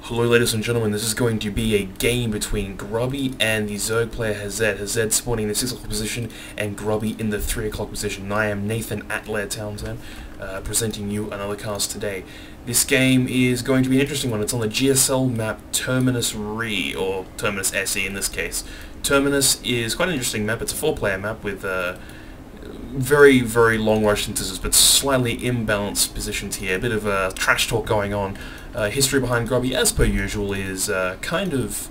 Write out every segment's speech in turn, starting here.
Hello ladies and gentlemen, this is going to be a game between Grubby and the zerg player Hazed. Hazed spawning in the 6 o'clock position and Grubby in the 3 o'clock position. And I am Nathan Atlaretv, presenting you another cast today. This game is going to be an interesting one. It's on the GSL map Terminus Re, or Terminus SE in this case. Terminus is quite an interesting map. It's a 4-player map with very, very long rush distances, but slightly imbalanced positions here. A bit of trash talk going on. History behind Grubby, as per usual, is Grubby's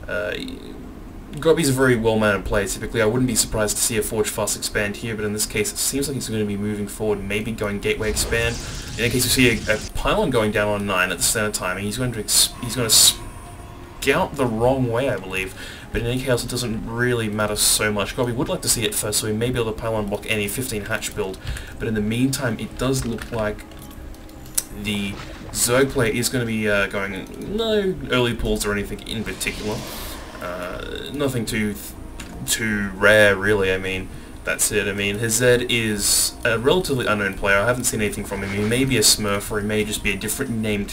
a very well-mannered player typically. I wouldn't be surprised to see a Forge Fast expand here, but in this case it seems like he's going to be moving forward, maybe going Gateway expand. In that case we see a pylon going down on 9 at the center time, and he's going to scout the wrong way, I believe. But in any case, it doesn't really matter so much. Grubby would like to see it first, so he may be able to pylon block any 15 hatch build. But in the meantime, it does look like the zerg player is going to be going no early pulls or anything in particular. Nothing too rare, really. I mean, that's it. I mean, Hazed is a relatively unknown player. I haven't seen anything from him. He may be a smurf, or he may just be a different named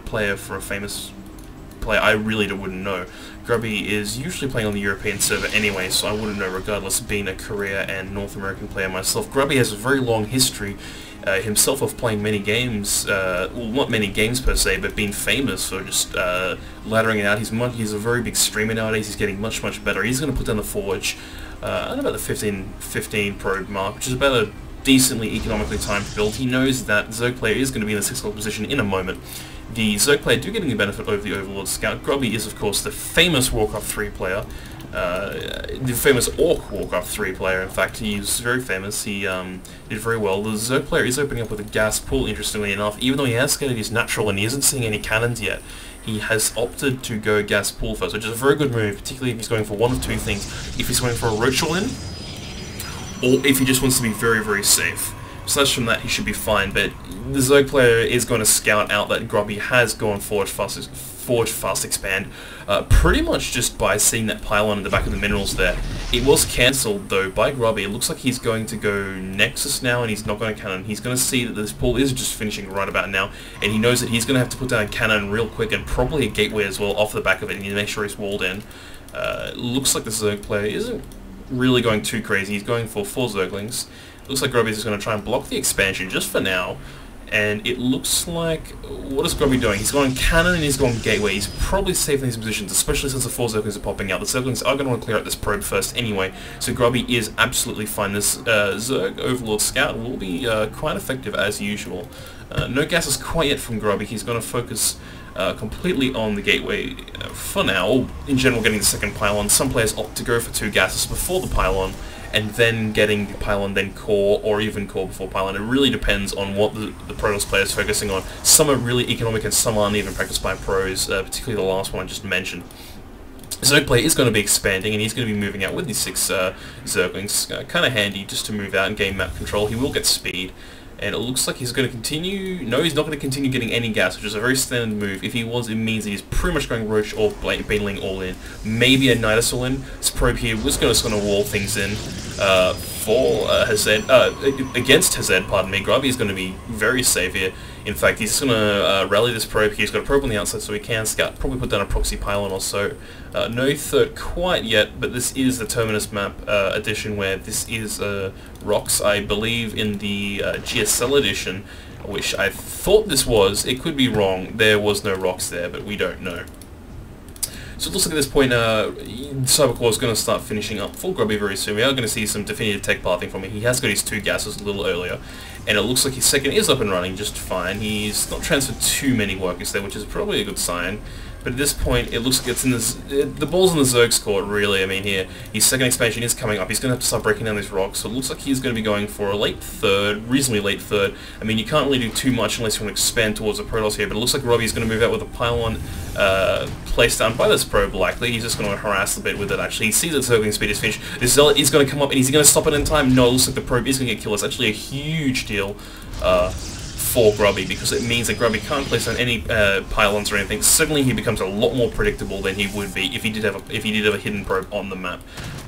player for a famous player. I really wouldn't know. Grubby is usually playing on the European server anyway, so I wouldn't know regardless, being a Korea and North American player myself. Grubby has a very long history himself of playing many games, well, not many games per se, but being famous for just laddering it out. He's a very big streamer nowadays. He's getting much better. He's going to put down the Forge at about the 15 probe mark, which is about a decently economically timed build. He knows that Zerg player is going to be in the 6 o'clock position in a moment. The Zerg player do getting the benefit over the Overlord Scout. Grubby is, of course, the famous Warcraft 3 player. The famous Orc Warcraft 3 player, in fact. He's very famous. He did very well. The Zerg player is opening up with a gas pool, interestingly enough. Even though he has scattered his natural and he isn't seeing any cannons yet, he has opted to go gas pool first, which is a very good move, particularly if he's going for one of two things. If he's going for a ritual in, or if he just wants to be very, very safe. Aside from that, he should be fine, but the Zerg player is going to scout out that Grubby has gone Forge Fast Expand, pretty much just by seeing that pylon in the back of the minerals there. It was cancelled, though, by Grubby. It looks like he's going to go Nexus now, and he's not going to cannon. He's going to see that this pool is just finishing right about now, and he knows that he's going to have to put down a cannon real quick, and probably a gateway as well off the back of it. He needs to make sure he's walled in. Looks like the Zerg player isn't really going too crazy. He's going for 4 Zerglings. Looks like Grubby is going to try and block the expansion just for now, and it looks like, what is Grubby doing? He's going cannon and he's going gateway. He's probably safe in these positions, especially since the 4 Zerglings are popping out. The Zerglings are going to want to clear out this probe first anyway, so Grubby is absolutely fine. This Zerg Overlord Scout will be quite effective as usual. No gases quite yet from Grubby. He's going to focus completely on the gateway for now. In general, getting the second pylon. Some players opt to go for 2 gases before the pylon, and then getting the pylon, then core, or even core before pylon. It really depends on what the Protoss player is focusing on. Some are really economic and some aren't even practiced by pros, particularly the last one I just mentioned. Zerg player is going to be expanding, and he's going to be moving out with these 6 Zerglings. Kind of handy just to move out and gain map control. He will get speed. And it looks like he's going to continue... No, he's not going to continue getting any gas, which is a very standard move. If he was, it means that he's pretty much going Roach or Baneling all in. Maybe a Nidus all in. This probe here was going to wall things in for Hazed, against Hazed, pardon me. Grubby is going to be very safe here. In fact, he's going to rally this probe here. He's got a probe on the outside, so he can scout. Probably put down a proxy pylon or so. No third quite yet, but this is the Terminus map edition, where this is rocks, I believe, in the GSL edition, which I thought this was. It could be wrong. There was no rocks there, but we don't know. So it looks like at this point, Cybercore is going to start finishing up for Grubby very soon. We are going to see some definitive tech pathing from him. He has got his 2 gases a little earlier, and it looks like his second is up and running just fine. He's not transferred too many workers there, which is probably a good sign. But at this point, it looks like it's in this, the ball's in the Zerg's court, really. I mean, here, his second expansion is coming up. He's going to have to start breaking down these rocks, so it looks like he's going to be going for a late third, reasonably late third. I mean, you can't really do too much unless you want to expand towards the Protoss here, but it looks like Grubby is going to move out with a pylon placed down by this probe, likely. He's just going to harass a bit with it, actually. He sees that Zergling speed is finished. This Zealot is going to come up, and is he going to stop it in time? No, it looks like the probe is going to get killed. It's actually a huge deal for Grubby, because it means that Grubby can't place on any pylons or anything. Suddenly he becomes a lot more predictable than he would be if he did have a hidden probe on the map.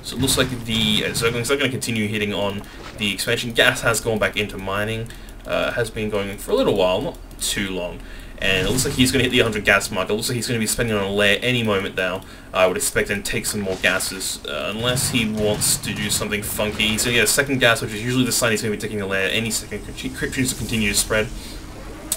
So it looks like the Zerglings are going to continue hitting on the expansion. Gas has gone back into mining, has been going for a little while, not too long. and it looks like he's going to hit the 100 gas mark. It looks like he's going to be spending on a lair any moment now. I would expect him to take some more gases, unless he wants to do something funky. He's going to get a second gas, which is usually the sign he's going to be taking a lair any second. Cryptions to continue to spread.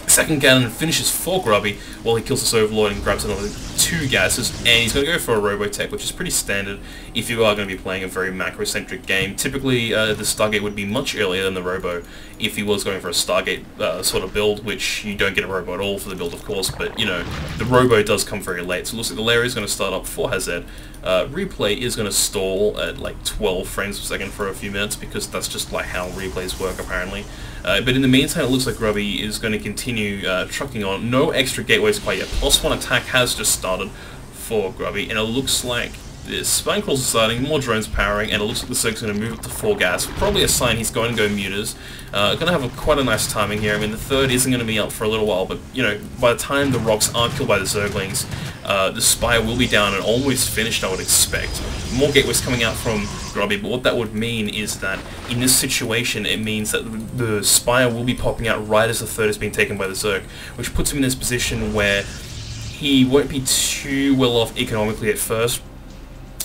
Second cannon finishes for Grubby while he kills this Overlord and grabs another 2 gases, and he's going to go for a Robotech, which is pretty standard if you are going to be playing a very macro-centric game. Typically, the Stargate would be much earlier than the Robo if he was going for a Stargate sort of build, which you don't get a Robo at all for the build, of course, but, you know, the Robo does come very late. So it looks like the layer is going to start up for Hazed. Replay is going to stall at like 12 frames per second for a few minutes, because that's just like how replays work, apparently. But in the meantime, it looks like Grubby is going to continue trucking on. No extra gateways quite yet. +1 attack has just started for Grubby, and it looks like the spine crawls are starting, more drones powering, and it looks like the Zerg's going to move up to 4 gas. Probably a sign he's going to go mutas. Going to have quite a nice timing here. I mean, the third isn't going to be up for a little while, but, you know, by the time the rocks aren't killed by the Zerglings, the Spire will be down and almost finished, I would expect. More gateways coming out from Grubby, but what that would mean is that in this situation, it means that the Spire will be popping out right as the third is being taken by the Zerg, which puts him in this position where he won't be too well off economically at first.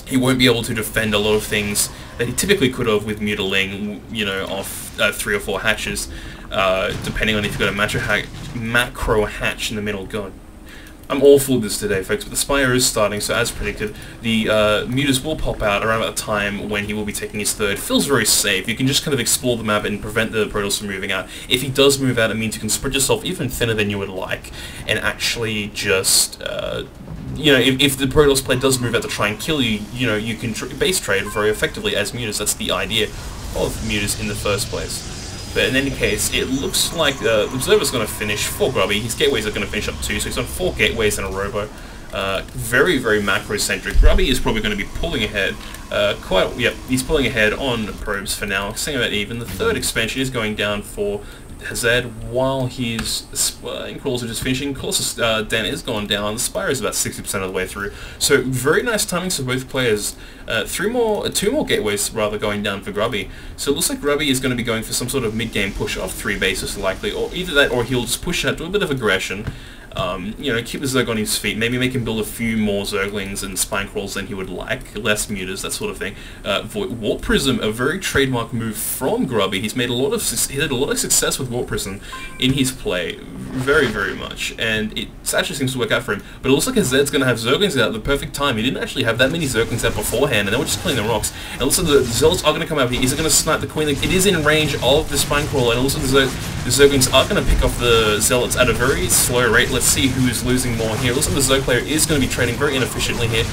He won't be able to defend a lot of things that he typically could have with mutiling, you know, off 3 or 4 hatches, depending on if you've got a macro hatch in the middle. God, I'm awful with this today, folks, but the Spire is starting, so as predicted, the mutas will pop out around about the time when he will be taking his third. Feels very safe. You can just kind of explore the map and prevent the Protoss from moving out. If he does move out, it means you can spread yourself even thinner than you would like, and actually just, you know, if the Protoss play does move out to try and kill you, you know, you can base trade very effectively as mutas. That's the idea of mutas in the first place. But in any case, it looks like the Observer's going to finish for Grubby. His gateways are going to finish up too, so he's on 4 gateways in a Robo. Very, very macro-centric. Grubby is probably going to be pulling ahead. He's pulling ahead on probes for now. Saying about even. The third expansion is going down for Hazed while his crawls are just finishing. Of course, Dan is gone down. The Spire is about 60% of the way through. So very nice timings for both players. 2 more gateways rather going down for Grubby. So it looks like Grubby is going to be going for some sort of mid-game push off 3 bases likely, or either that or he'll just push out, do a bit of aggression. You know, keep the Zerg on his feet, maybe make him build a few more Zerglings and Spine Crawls than he would like, less mutas, that sort of thing. Warp Prism, a very trademark move from Grubby. He's made he had a lot of success with Warp Prism in his play, very, very much, and it actually seems to work out for him. But it looks like Hazed's going to have Zerglings out at the perfect time. He didn't actually have that many Zerglings out beforehand, and they were just killing the rocks. And it looks like the Zealots are going to come out here. Is it going to snipe the Queen? It is in range of the Spine Crawl, and it looks like the Zerglings are going to pick off the Zealots at a very slow rate. Let's see who is losing more here. It looks like the Zerg player is going to be trading very inefficiently here.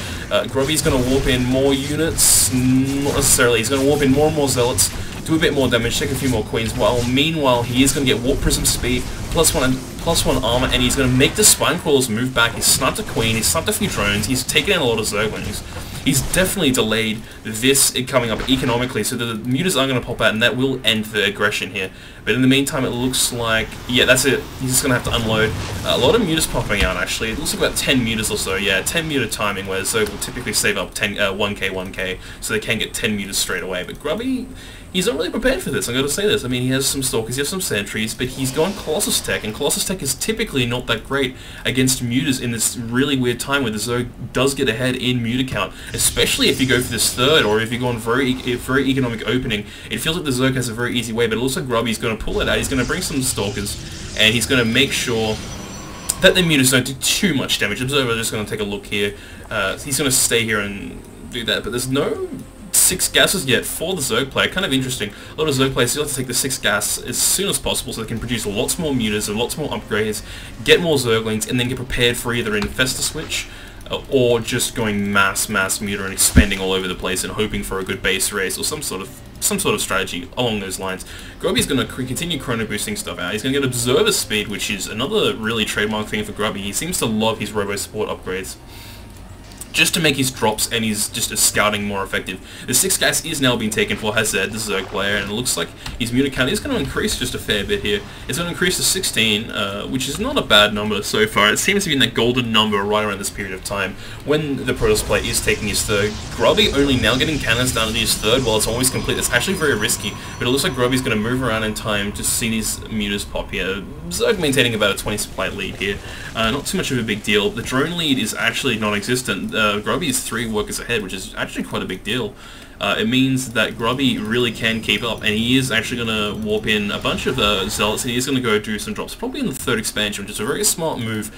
Grubby's going to warp in more units, not necessarily. He's going to warp in more and more Zealots, do a bit more damage, take a few more Queens, while meanwhile he is going to get Warp Prism speed, +1 armor, and he's going to make the Spine Crawlers move back. He's sniped a Queen, he's sniped a few drones, he's taken out a lot of Zerglings. He's definitely delayed this coming up economically, so the mutas are going to pop out, and that will end the aggression here. But in the meantime, it looks like, yeah, that's it. He's just going to have to unload. A lot of mutas popping out, actually. It looks like about 10 mutas or so. Yeah, 10 muta timing, where Zerg will typically save up 1k, so they can get 10 mutas straight away. But Grubby, he's not really prepared for this, I'm going to say this. I mean, he has some Stalkers, he has some Sentries, but he's gone Colossus Tech, and Colossus Tech is typically not that great against mutas in this really weird time where the Zerg does get ahead in muta count, especially if you go for this third, or if you go on very economic opening. It feels like the Zerg has a very easy way, but it looks like Grubby's going to pull it out. He's going to bring some Stalkers, and he's going to make sure that the mutas don't do too much damage. Observer just going to take a look here. He's going to stay here and do that, but there's no 6 gases yet for the Zerg player. Kind of interesting. A lot of Zerg players still have to take the 6 gas as soon as possible so they can produce lots more mutas and lots more upgrades, get more Zerglings, and then get prepared for either an Infestor switch or just going mass muta and expanding all over the place and hoping for a good base race or some sort of strategy along those lines. Grubby's going to continue chrono boosting stuff out. He's going to get Observer speed, which is another really trademark thing for Grubby. He seems to love his Robo support upgrades. just to make his drops and his scouting more effective. The 6 gas is now being taken for Hazed, the Zerg player, and it looks like his muta count is going to increase just a fair bit here. It's going to increase to 16, which is not a bad number so far. It seems to be in that golden number right around this period of time when the Protoss player is taking his 3rd. Grubby only now getting cannons down to his 3rd while it's almost complete. That's actually very risky, but it looks like Grubby's going to move around in time to see these mutas pop here. Zerg maintaining about a 20 supply lead here. Not too much of a big deal. The drone lead is actually non-existent. Grubby is 3 workers ahead, which is actually quite a big deal. It means that Grubby really can keep up, and he is actually going to warp in a bunch of zealots, and he is going to go do some drops, probably in the 3rd expansion, which is a very smart move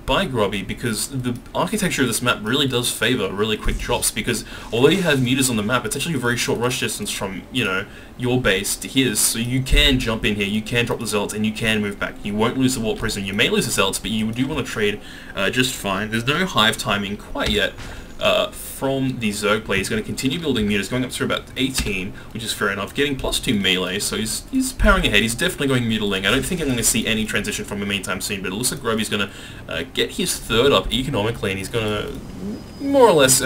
by Grubby, because the architecture of this map really does favour really quick drops, because although you have mutas on the map, it's actually a very short rush distance from, you know, your base to his, so you can jump in here, you can drop the zealots, and you can move back. You won't lose the warp prism. You may lose the zealots, but you do want to trade just fine. There's no hive timing quite yet from the Zerg play. He's going to continue building mutas, going up to about 18, which is fair enough, getting +2 melee, so he's powering ahead. He's definitely going mutaling. I don't think I'm going to see any transition from him anytime soon, but it looks like Grubby's going to get his 3rd up economically, and he's going to more or less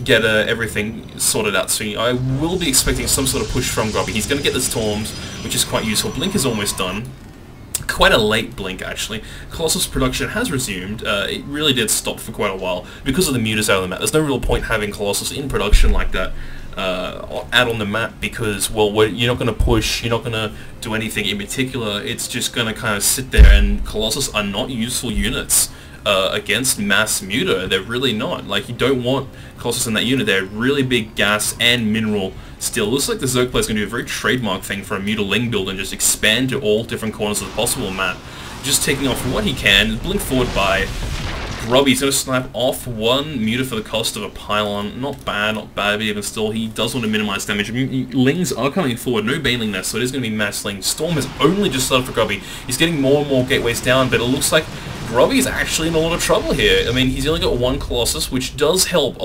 get everything sorted out. So I will be expecting some sort of push from Grubby. He's going to get the Storms, which is quite useful. Blink is almost done. Quite a late blink, actually. Colossus production has resumed. It really did stop for quite a while because of the mutas out of the map. There's no real point having Colossus in production like that out on the map because, well, you're not going to push, you're not going to do anything in particular. It's just going to kind of sit there, and Colossus are not useful units against mass muta. They're really not. Like, you don't want Colossus in that unit. They're really big gas and mineral still. Looks like the Zerg player is going to do a very trademark thing for a mutaling build and just expand to all different corners of the possible map. Just taking off what he can, blink forward by Grubby. He's going to snipe off 1 muta for the cost of a pylon. Not bad, but even still, he does want to minimize damage. Lings are coming forward, no Baneling there, so it is going to be mass Ling. Storm has only just started for Grubby. He's getting more and more gateways down, but it looks like Grubby is actually in a lot of trouble here. I mean, he's only got 1 Colossus, which does help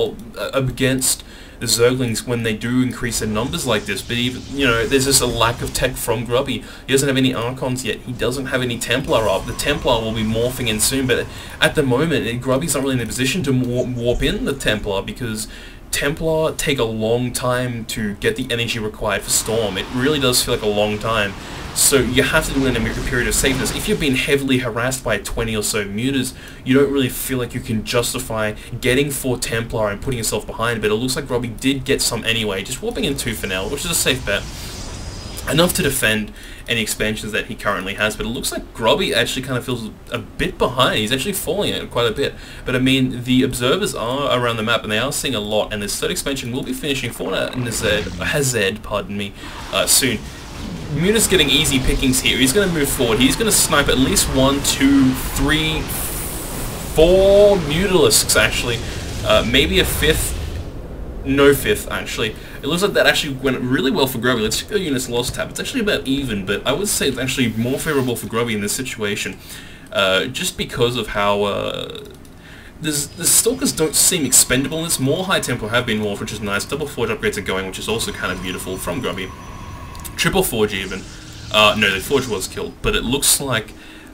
against the Zerglings when they do increase their numbers like this, but even, you know, there's just a lack of tech from Grubby. He doesn't have any Archons yet, he doesn't have any Templar up. The Templar will be morphing in soon, but at the moment, Grubby's not really in a position to warp in the Templar, because Templar take a long time to get the energy required for Storm. It really does feel like a long time. So you have to do it in a period of safeness. If you've been heavily harassed by 20 or so mutas, you don't really feel like you can justify getting 4 Templar and putting yourself behind, but it looks like Grubby did get some anyway, just warping in 2 for now, which is a safe bet. Enough to defend any expansions that he currently has, but it looks like Grubby actually kind of feels a bit behind. He's actually falling it quite a bit. But I mean, the observers are around the map and they are seeing a lot, and this 3rd expansion will be finishing for Hazed, pardon me, soon. Muta's getting easy pickings here. He's going to move forward. He's going to snipe at least 1, 2, 3, 4 Mutalisks, actually. Maybe a 5th. No 5th, actually. It looks like that actually went really well for Grubby. Let's check the units lost tab. It's actually about even, but I would say it's actually more favourable for Grubby in this situation. Just because of how the Stalkers don't seem expendable. It's more High Templar have been morphed, which is nice. Double Forge upgrades are going, which is also kind of beautiful from Grubby. Triple Forge even. No, the Forge was killed, but it looks like,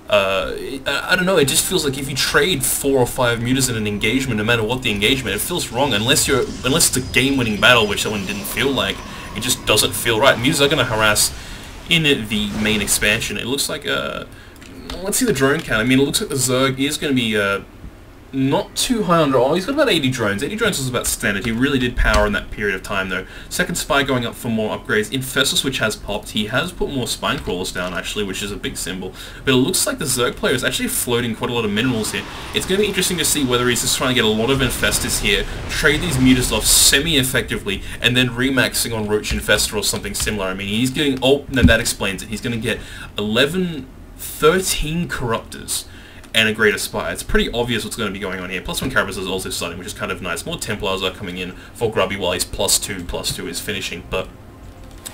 I don't know, it just feels like if you trade 4 or 5 mutas in an engagement, no matter what the engagement, it feels wrong, unless it's a game-winning battle, which that one didn't feel like. It just doesn't feel right. Mutas are going to harass in the main expansion. It looks like, let's see the drone count. I mean, it looks like the Zerg is going to be, not too high on draw. He's got about 80 drones. 80 drones was about standard. He really did power in that period of time, though. Second Spy going up for more upgrades. Infestus, which has popped. He has put more Spine Crawlers down, actually, which is a big symbol. But it looks like the Zerg player is actually floating quite a lot of minerals here. It's going to be interesting to see whether he's just trying to get a lot of Infestus here, trade these mutas off semi-effectively, and then remaxing on Roach Infestor or something similar. I mean, he's getting... Oh, no, that explains it. He's going to get 13 Corruptors and a Greater Spy. It's pretty obvious what's going to be going on here. +1 Carapace is also starting, which is kind of nice. More Templars are coming in for Grubby while he's +2 is finishing. But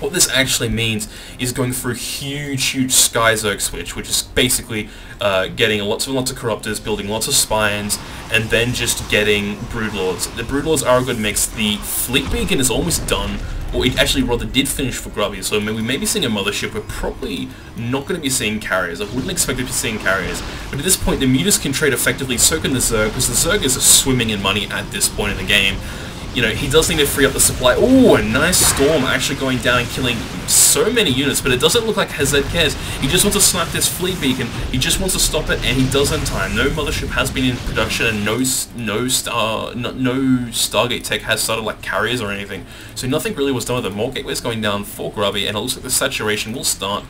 what this actually means is going through huge Sky Zerg switch, which is basically getting lots of Corruptors, building lots of Spines, and then just getting Broodlords. The Broodlords are a good mix. The Fleet Beacon is almost done or it actually rather did finish for Grubby, so we may be seeing a mothership. We're probably not going to be seeing carriers. I wouldn't expect to be seeing carriers, but at this point the Mutas can trade effectively, so can the Zerg, because the Zerg is swimming in money at this point in the game. You know, he does need to free up the supply. Oh, a nice storm actually going down and killing so many units, but it doesn't look like Hazed cares. He just wants to snipe this fleet beacon. He just wants to stop it, and he does in time. No mothership has been in production, and no Stargate tech has started like carriers or anything. So nothing really was done with it. More gateways going down for Grubby, and it looks like the saturation will start